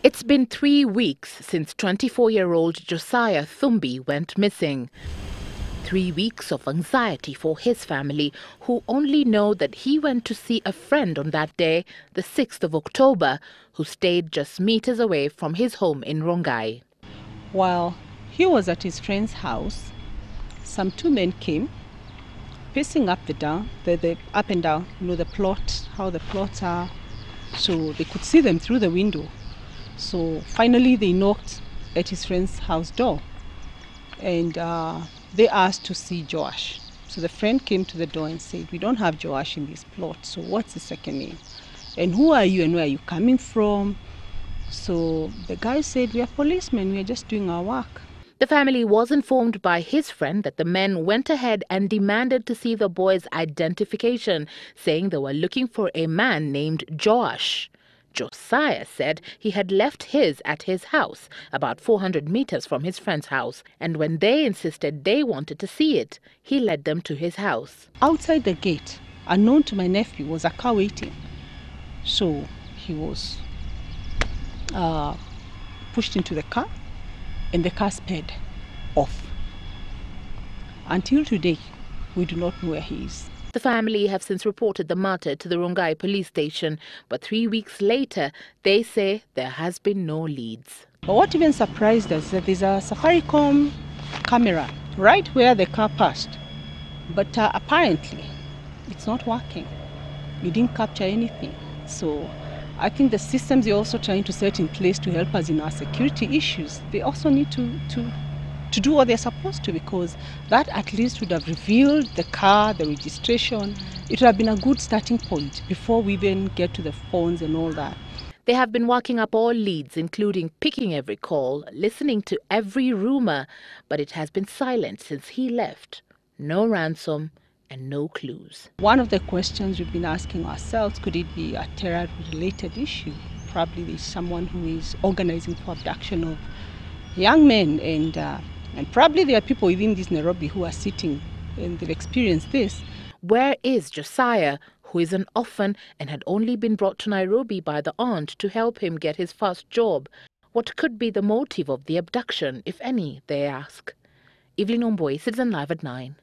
It's been 3 weeks since 24-year-old Josiah Thumbi went missing. 3 weeks of anxiety for his family, who only know that he went to see a friend on that day, the 6th of October, who stayed just meters away from his home in Rongai. While he was at his friend's house, some two men came, pacing up the up and down, the plot, how the plots are, so they could see them through the window. So finally they knocked at his friend's house door, and they asked to see Joash. So the friend came to the door and said, "We don't have Joash in this plot, so what's the second name? And who are you and where are you coming from?" So the guy said, "We are policemen, we are just doing our work." The family was informed by his friend that the men went ahead and demanded to see the boy's identification, saying they were looking for a man named Joash. Josiah said he had left his at his house, about 400 meters from his friend's house, and when they insisted they wanted to see it, he led them to his house. Outside the gate, unknown to my nephew, was a car waiting. So he was pushed into the car, and the car sped off. Until today, we do not know where he is. The family have since reported the matter to the Rongai police station, but 3 weeks later, they say there has been no leads. But what even surprised us is that there's a Safaricom camera right where the car passed. But apparently, it's not working. You didn't capture anything. So I think the systems you're also trying to set in place to help us in our security issues, they also need to do what they're supposed to, because that at least would have revealed the car, the registration. It would have been a good starting point before we even get to the phones and all that. They have been working up all leads, including picking every call, listening to every rumor, but it has been silent since he left. No ransom and no clues. One of the questions we've been asking ourselves, could it be a terror-related issue? Probably there's someone who is organizing for abduction of young men, and probably there are people within this Nairobi who are sitting and they've experienced this. Where is Josiah, who is an orphan and had only been brought to Nairobi by the aunt to help him get his first job? What could be the motive of the abduction, if any, they ask? Evelyn Omboi, Citizen Live at 9.